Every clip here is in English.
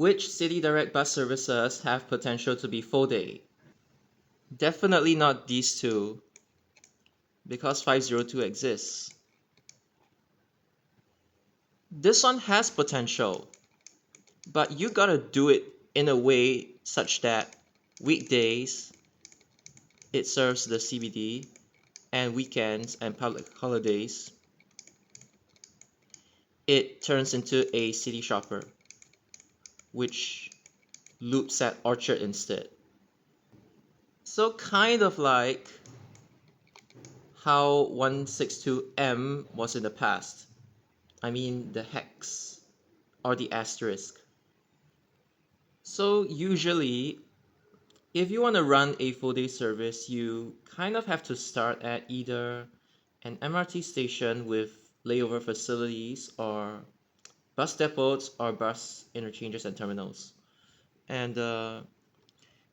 Which City Direct bus services have potential to be full day? Definitely not these two, because 502 exists. This one has potential, but you gotta do it in a way such that weekdays it serves the CBD, and weekends and public holidays it turns into a city shopper, which loops at Orchard instead. So kind of like how 162M was in the past. I mean the hex or the asterisk. So usually, if you want to run a full day service, you kind of have to start at either an MRT station with layover facilities or bus depots or bus interchanges and terminals. And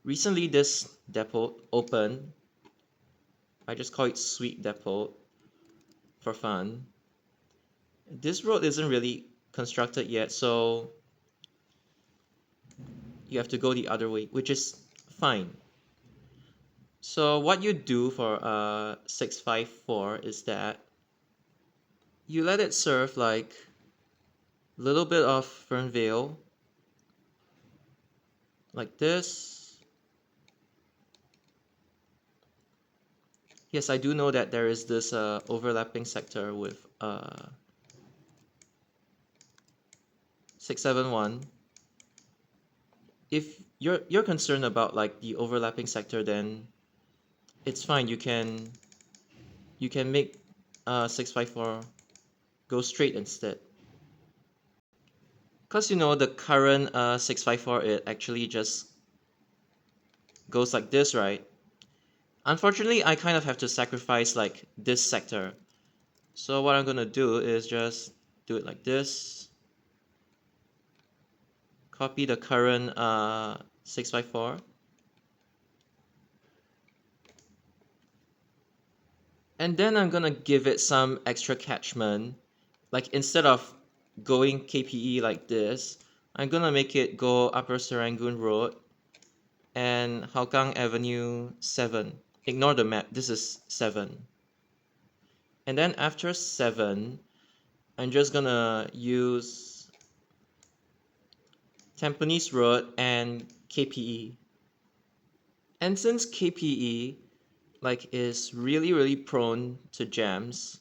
recently this depot opened. I just call it Sweet Depot for fun. This road isn't really constructed yet, so you have to go the other way, which is fine. So what you do for 654 is that you let it serve like a little bit of Fernvale, like this. Yes, I do know that there is this overlapping sector with 671. If you're concerned about like the overlapping sector, then it's fine. You can make 654 go straight instead. Because you know the current 654 it actually just goes like this, right? Unfortunately, I kind of have to sacrifice like this sector. So what I'm gonna do is just do it like this. Copy the current 654. And then I'm gonna give it some extra catchment. Like instead of going KPE like this, I'm gonna make it go Upper Serangoon Road and Hougang Avenue 7. Ignore the map, this is 7. And then after 7, I'm just gonna use Tampines Road and KPE. And since KPE like is really prone to jams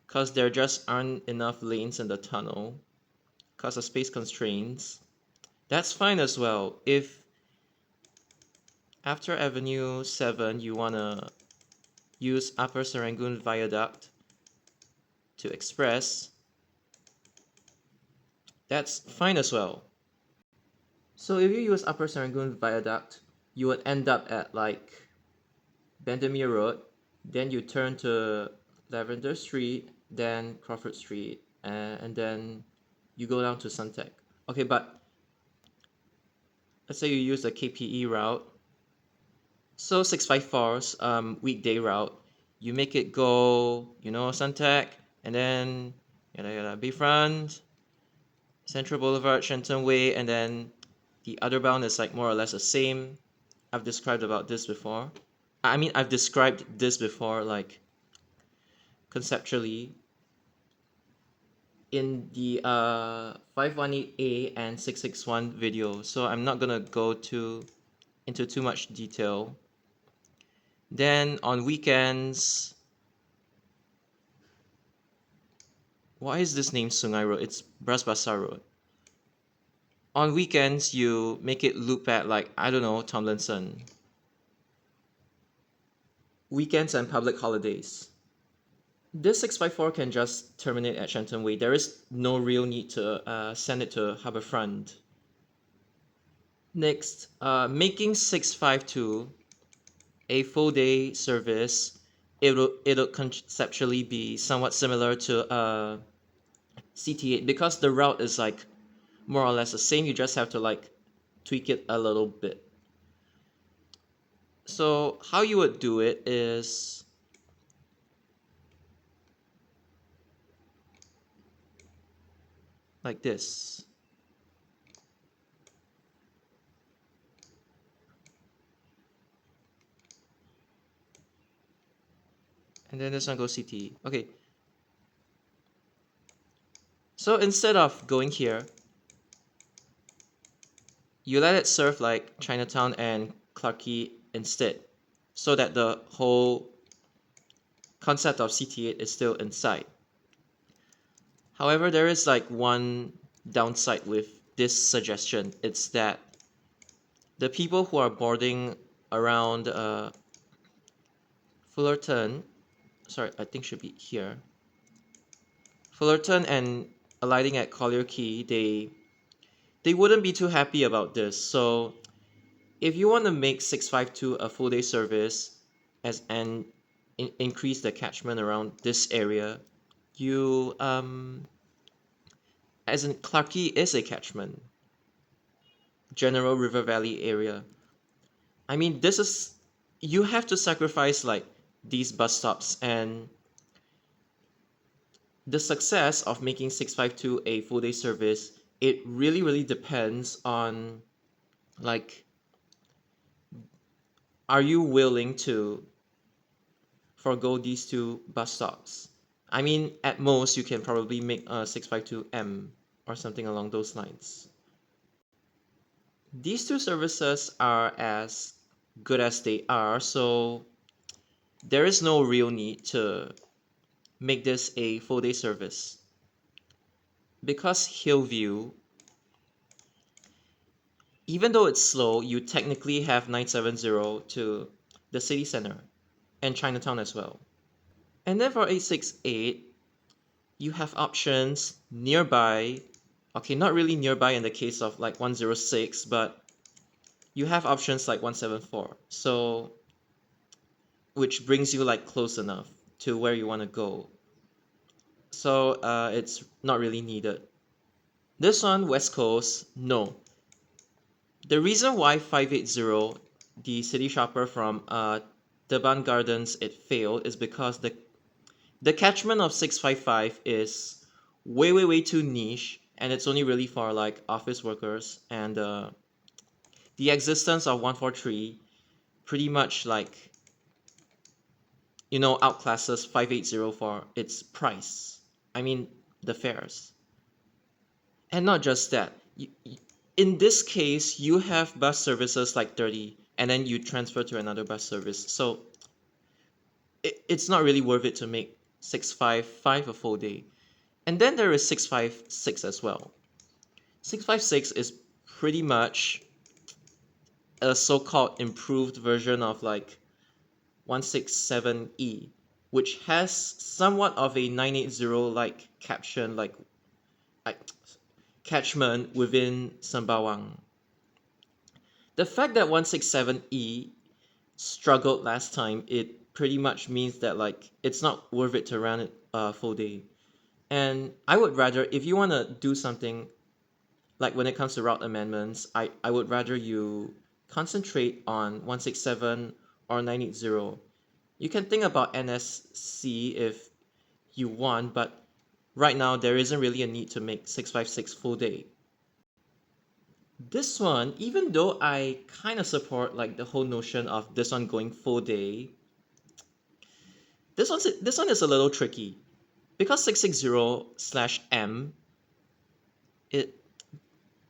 because there just aren't enough lanes in the tunnel because of space constraints, that's fine as well. If after Avenue 7 you wanna use Upper Serangoon Viaduct to express, that's fine as well. So if you use Upper Serangoon Viaduct, you would end up at like Bendemeer Road, then you turn to Lavender Street, then Crawford Street, and then you go down to Suntec. Okay, but let's say you use the KPE route. So 654's weekday route, you make it go, Suntec, and then yada yada Bayfront, Central Boulevard, Shenton Way, and then the other bound is like more or less the same. I've described about this before. I mean, I've described this before, like conceptually in the 518A and 661 video, so I'm not gonna go into too much detail. Then on weekends, why is this name Sungai Road? It's Bras Basah Road. On weekends, you make it loop at like, I don't know, Tomlinson. Weekends and public holidays. This 654 can just terminate at Shenton Way. There is no real need to send it to Harbourfront. Next, making 652 a full day service, it'll conceptually be somewhat similar to CT8 because the route is like more or less the same. You just have to like tweak it a little bit. So how you would do it is like this. and then this one goes CT. Okay. So instead of going here, you let it serve like Chinatown and Clarke Quay instead, so that the whole concept of CT8 is still inside. However, there is like one downside with this suggestion. It's that the people who are boarding around Fullerton, sorry, I think should be here. Fullerton and alighting at Collier Quay, they wouldn't be too happy about this. So if you want to make 652 a full day service and increase the catchment around this area, you as in Clarke Quay is a catchment, general River Valley area. I mean, this is, you have to sacrifice like these bus stops, and the success of making 652 a full day service, it really depends on like, are you willing to forgo these two bus stops? I mean, at most you can probably make a 652M or something along those lines. These two services are as good as they are, so there is no real need to make this a full day service. Because Hillview, even though it's slow, you technically have 970 to the city center and Chinatown as well. And then for 868, you have options nearby. Okay, not really nearby in the case of like 106, but you have options like 174. So, which brings you like close enough to where you want to go. So it's not really needed. This one, West Coast, no. The reason why 580, the city shopper from Teban Gardens, it failed is because the catchment of 655 is way too niche, and it's only really for like office workers, and the existence of 143 pretty much like, you know, outclasses 580 for its price. I mean, the fares. And not just that, in this case, you have bus services like 30, and then you transfer to another bus service. So it's not really worth it to make 655 a full day. And then there is 656 as well. 656 is pretty much a so-called improved version of like 167E, which has somewhat of a 980 like caption, like catchment within Sembawang. The fact that 167E struggled last time, it pretty much means that like it's not worth it to run it full day. And I would rather, if you want to do something like when it comes to route amendments, I would rather you concentrate on 167 or 980. You can think about NSC if you want, but right now there isn't really a need to make 656 full day. This one, even though I kind of support like the whole notion of this one going full day, this one is a little tricky because 660/M, it,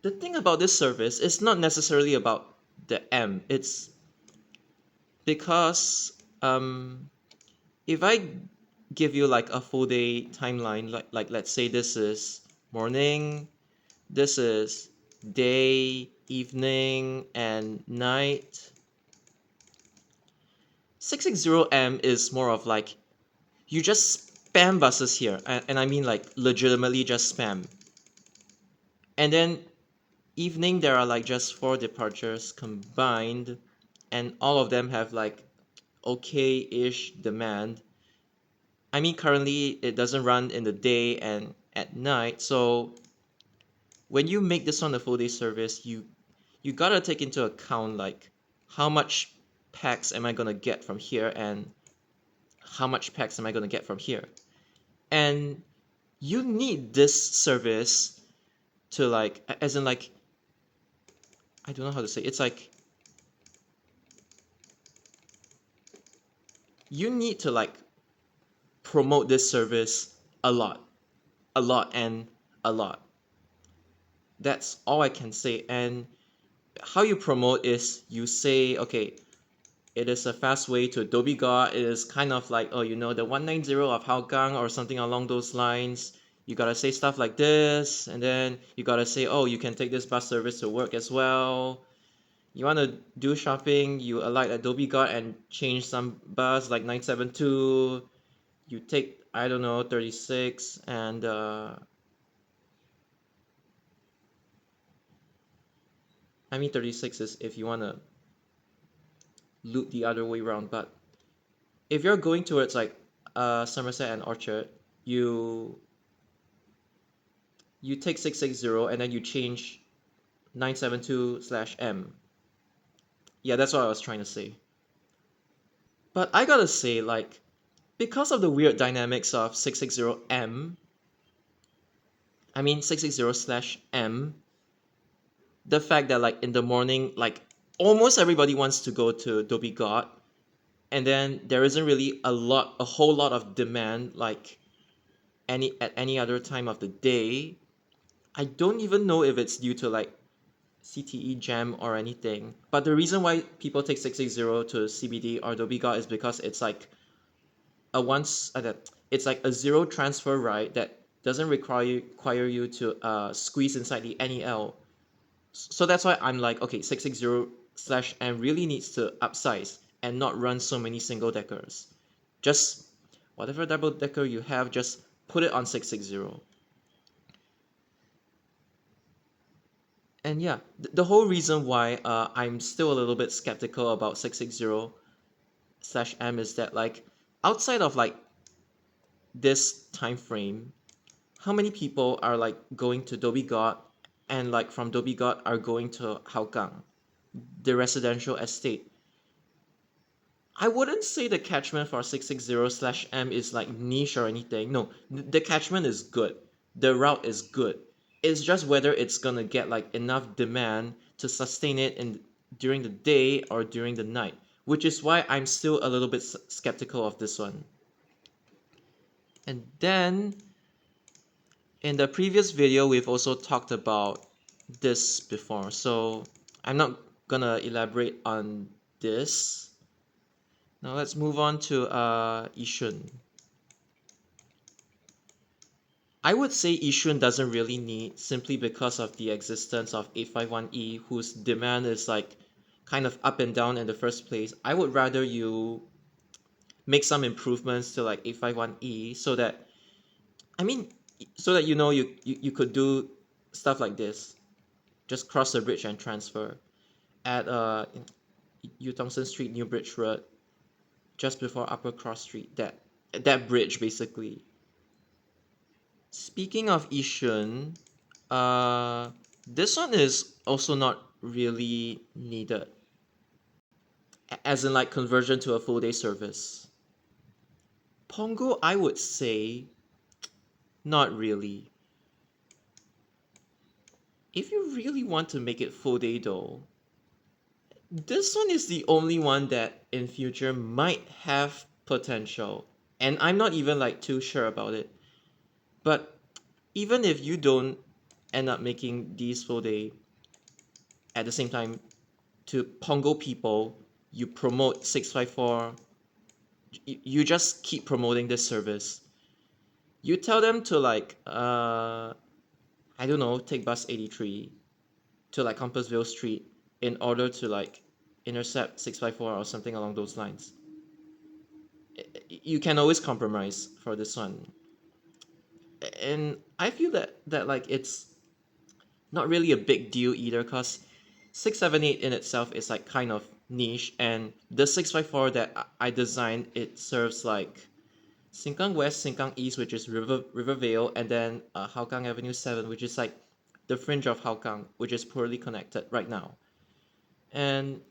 the thing about this service is not necessarily about the M. It's because if I give you like a full day timeline, like let's say this is morning, this is day, evening, and night. 660M is more of like, you just spam buses here, and I mean like legitimately just spam. And then evening there are like just 4 departures combined, and all of them have like okay-ish demand. I mean, currently it doesn't run in the day and at night, so when you make this on a full day service, you gotta take into account like how much packs am I gonna get from here and how much packs am I gonna get from here. And you need this service to like, as in like, I don't know how to say, it's like you need to like promote this service a lot, a lot, and a lot. That's all I can say. And how you promote is you say, okay, it is a fast way to Dhoby Ghaut. It is kind of like, oh, the 190 of Hougang or something along those lines. You gotta say stuff like this, and then you gotta say, oh, you can take this bus service to work as well. You wanna do shopping, you alight at Dhoby Ghaut and change some bus like 972. You take, I don't know, 36, and I mean 36 is if you wanna loop the other way around, but if you're going towards like Somerset and Orchard, you you take 660 and then you change 972/M. Yeah, that's what I was trying to say. But I gotta say, like, because of the weird dynamics of 660M, I mean 660/M, the fact that like in the morning, like almost everybody wants to go to Dhoby Ghaut, and then there isn't really a whole lot of demand like any other time of the day. I don't even know if it's due to like CTE jam or anything. But the reason why people take 660 to CBD or Dhoby Ghaut is because it's like it's like a zero transfer ride that doesn't require you to squeeze inside the NEL. So that's why I'm like, okay, 660/M really needs to upsize and not run so many single deckers. Just whatever double decker you have, just put it on 660. And yeah, the whole reason why I'm still a little bit skeptical about 660/M is that like outside of like this time frame, how many people are like going to Dhoby Ghaut and like from Dhoby Ghaut are going to Hougang, the residential estate? I wouldn't say the catchment for 660/M is like niche or anything. No, the catchment is good. The route is good. It's just whether it's gonna get like enough demand to sustain it in during the day or during the night, which is why I'm still a little bit skeptical of this one. And then in the previous video, we've also talked about this before, so I'm not gonna elaborate on this. Now let's move on to Yishun. I would say Yishun doesn't really need simply because of the existence of 851E, whose demand is like kind of up and down in the first place. I would rather you make some improvements to like 851E I mean, so that you could do stuff like this. Just cross the bridge and transfer at U Tongson Street, New Bridge Road, just before Upper Cross Street. That bridge basically. Speaking of Yishun, this one is also not really needed, as in like conversion to a full day service. Punggol, I would say, not really. If you really want to make it full day though, this one is the only one that in future might have potential. And I'm not even like too sure about it. But even if you don't end up making these full day at the same time, to Pongo people, you promote 654, you just keep promoting this service. You tell them to like I don't know, take bus 83 to like Compassville Street in order to like intercept 654 or something along those lines. You can always compromise for this one. And I feel that like it's not really a big deal either, because 678 in itself is like kind of niche, and the 654 that I designed, it serves like Sengkang West, Sengkang East, which is Rivervale, and then Hougang Avenue 7, which is like the fringe of Hougang, which is poorly connected right now. And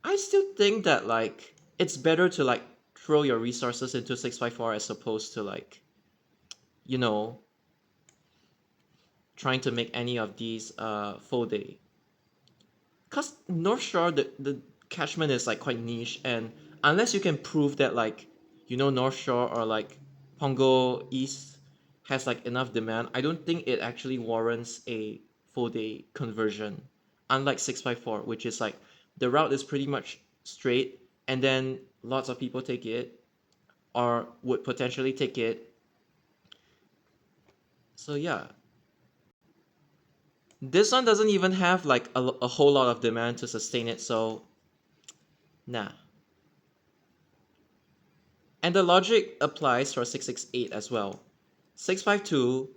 I still think that like it's better to like throw your resources into 654 as opposed to like, you know, trying to make any of these full day. Cause North Shore, the catchment is like quite niche, and unless you can prove that like North Shore or like Punggol East has like enough demand, I don't think it actually warrants a full day conversion. Unlike 654, which is like the route is pretty much straight and then lots of people take it or would potentially take it. So yeah, this one doesn't even have like a whole lot of demand to sustain it, so nah. And the logic applies for 668 as well. 652,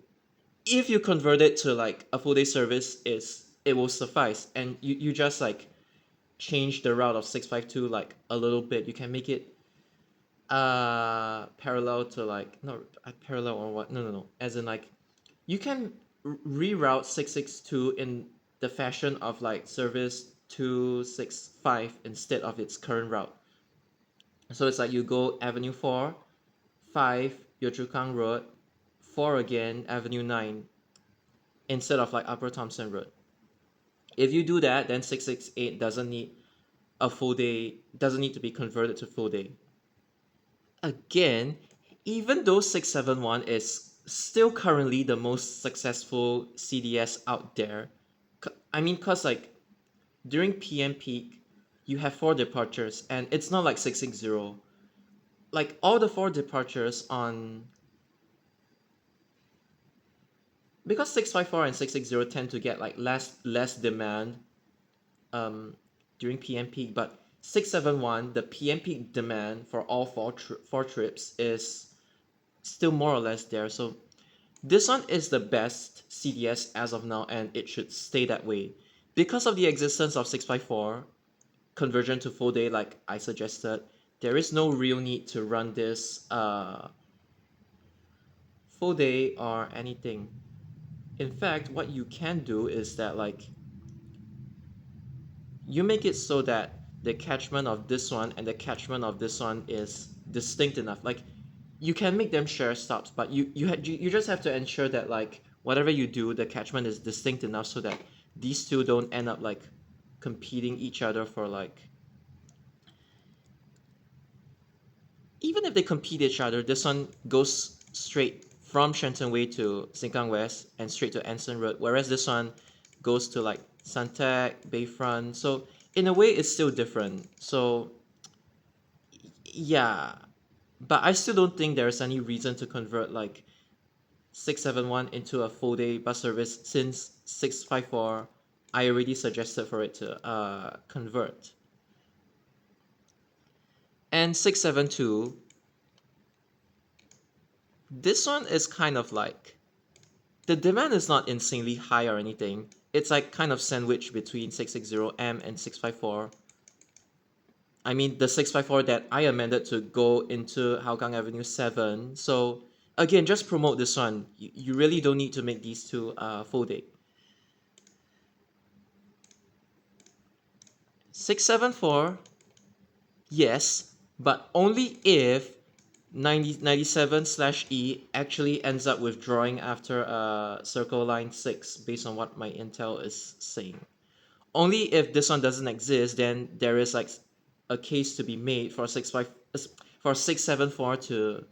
if you convert it to like a full day service, is it will suffice. And you just like change the route of 652 like a little bit. You can make it parallel to like not parallel or what? No. As in like you can reroute 662 in the fashion of like service 265 instead of its current route. So it's like you go Avenue 4, 5, Yio Chu Kang Road, 4 again, Avenue 9, instead of like Upper Thomson Road. If you do that, then 668 doesn't need a full day, doesn't need to be converted to full day. Again, even though 671 is still currently the most successful CDS out there, I mean, cause like during PM peak, you have 4 departures, and it's not like 660. Like all the 4 departures on, because 654 and 660 tend to get like less demand um during PM peak, but 671, the PM peak demand for all 4 trips is still more or less there. So this one is the best CDS as of now, and it should stay that way. Because of the existence of 654 conversion to full day, like I suggested, there is no real need to run this full day or anything. In fact, what you can do is that like you make it so that the catchment of this one and the catchment of this one is distinct enough. Like you can make them share stops, but you just have to ensure that like whatever you do, the catchment is distinct enough so that these two don't end up like competing each other for like, even if they compete each other, this one goes straight from Shenton Way to Sengkang West and straight to Anson Road, whereas this one goes to like Suntec, Bayfront. So in a way, it's still different. So yeah, but I still don't think there's any reason to convert like 671 into a full day bus service, since 654 I already suggested for it to convert. And 672, this one is kind of like, the demand is not insanely high or anything. It's like kind of sandwiched between 660M and 654. I mean, the 654 that I amended to go into Hougang Avenue 7. So again, just promote this one. You really don't need to make these two full day. 674, yes, but only if 97/E actually ends up withdrawing after Circle Line 6, based on what my intel is saying. Only if this one doesn't exist, then there is like a case to be made for 674 to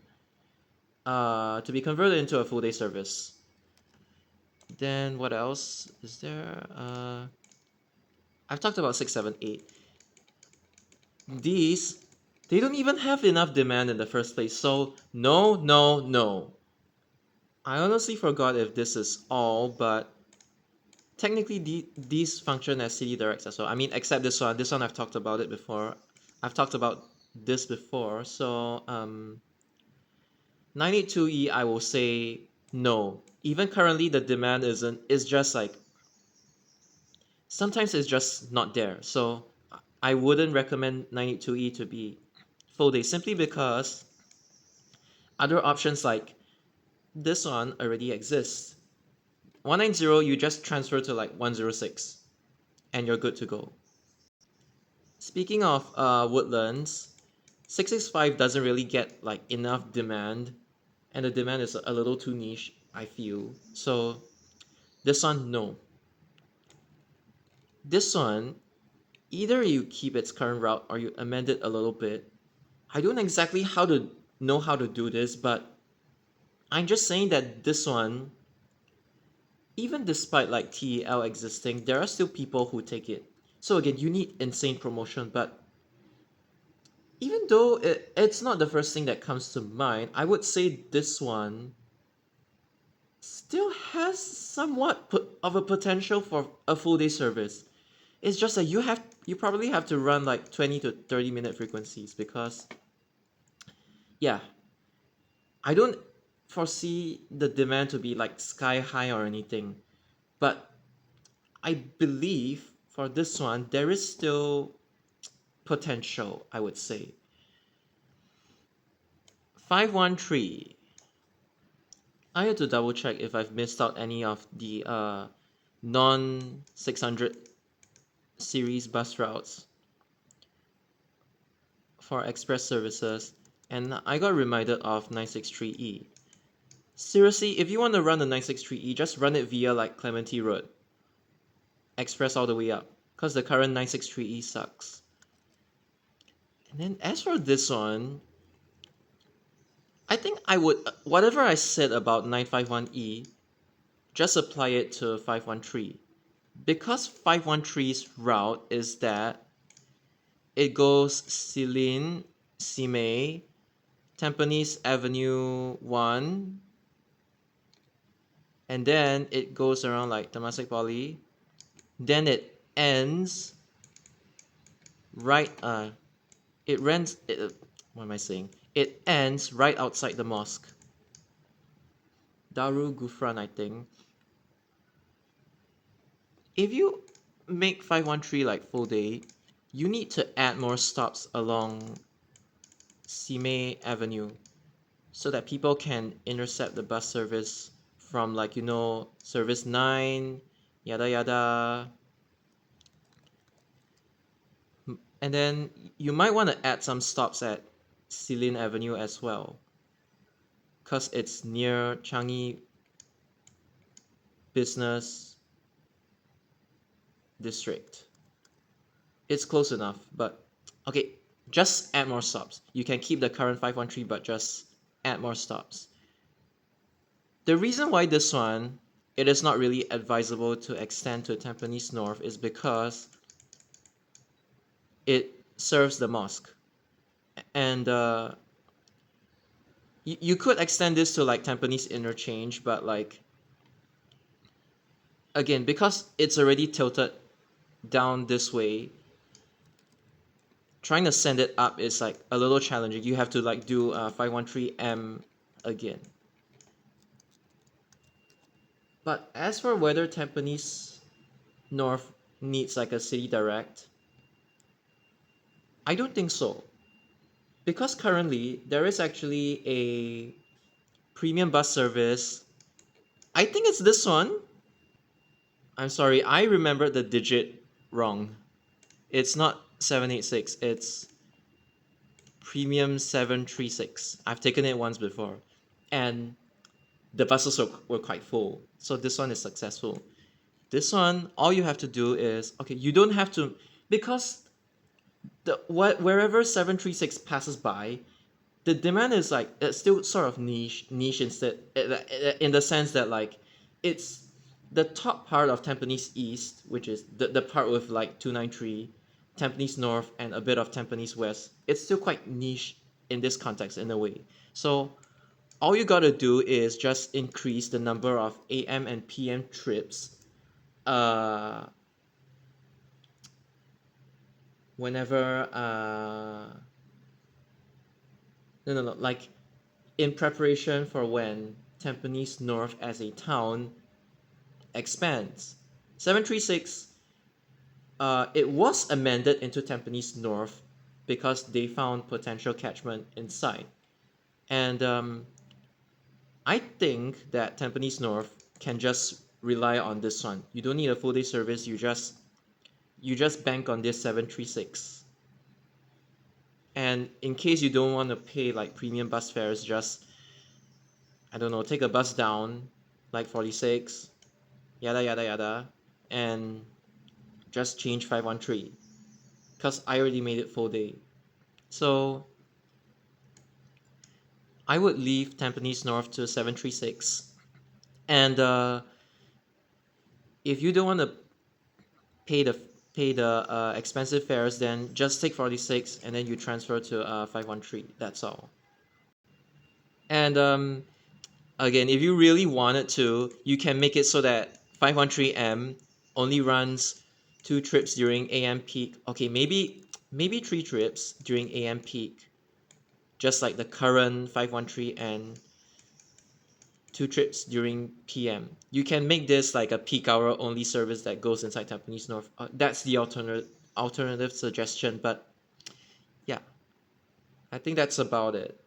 be converted into a full day service. Then what else is there? I've talked about 678. These, they don't even have enough demand in the first place. So no. I honestly forgot if this is all, but technically these function as city directs as well. I mean, except this one. This one I've talked about it before. I've talked about this before. So 982E, I will say no. Even currently, the demand is just like, sometimes it's just not there. So I wouldn't recommend 982E to be full day, simply because other options like this one already exists. 190, you just transfer to like 106 and you're good to go. Speaking of Woodlands, 665 doesn't really get like enough demand, and the demand is a little too niche, I feel. So this one, no. This one, either you keep its current route or you amend it a little bit. I don't exactly know how to do this, but I'm just saying that this one, even despite like TEL existing, there are still people who take it. So again, you need insane promotion, but even though it's not the first thing that comes to mind, I would say this one still has somewhat of a potential for a full day service. It's just that you probably have to run like 20 to 30-minute frequencies because yeah, I don't foresee the demand to be like sky high or anything. But I believe for this one there is still potential, I would say. 513. I had to double check if I've missed out any of the non 600 series bus routes for express services, and I got reminded of 963E. Seriously, if you want to run the 963E, just run it via like Clementi Road, express all the way up, because the current 963E sucks. And then as for this one, I think I would, whatever I said about 951E, just apply it to 513. Because 513's route is that it goes Silin, Simei, Tampines Avenue 1, and then it goes around like Temasek Poly. Then it ends right, what am I saying? It ends right outside the mosque. Darul Gufran, I think. If you make 513 like full day, you need to add more stops along Simei Avenue so that people can intercept the bus service from like service 9, yada yada. And then you might want to add some stops at Silin Avenue as well, because it's near Changi Business District. It's close enough, but okay, just add more stops. You can keep the current 513, but just add more stops. The reason why this one, it is not really advisable to extend to Tampines North is because it serves the mosque. And you could extend this to like Tampines Interchange, but like, again, because it's already tilted down this way, trying to send it up is like a little challenging. You have to like do 513M again. But as for whether Tampines North needs like a city direct, I don't think so. Because currently there is actually a premium bus service. I think it's this one. I'm sorry, I remembered the digit wrong. It's not 786, it's premium 736. I've taken it once before. And the buses were quite full. So this one is successful. This one, all you have to do is, okay, you don't have to, because wherever 736 passes by, the demand is like it's still sort of niche instead in the sense that like it's the top part of Tampines East, which is the part with like 293, Tampines North, and a bit of Tampines West. It's still quite niche in this context in a way. So all you gotta do is just increase the number of AM and PM trips uh whenever no, like in preparation for when Tampines North as a town expands. 736, it was amended into Tampines North because they found potential catchment inside. And I think that Tampines North can just rely on this one. You don't need a full day service, you just bank on this 736. And in case you don't want to pay like premium bus fares, just I don't know, take a bus down like 46, yada yada yada, and just change 513 because I already made it full day. So I would leave Tampines North to 736. And if you don't want to pay the pay the expensive fares, then just take 46 and then you transfer to 513. That's all. And again, if you really wanted to, you can make it so that 513M only runs 2 trips during AM peak. Okay, maybe 3 trips during AM peak, just like the current 513, and 2 trips during PM. You can make this like a peak hour only service that goes inside Tampines North. That's the alternative suggestion, but yeah, I think that's about it.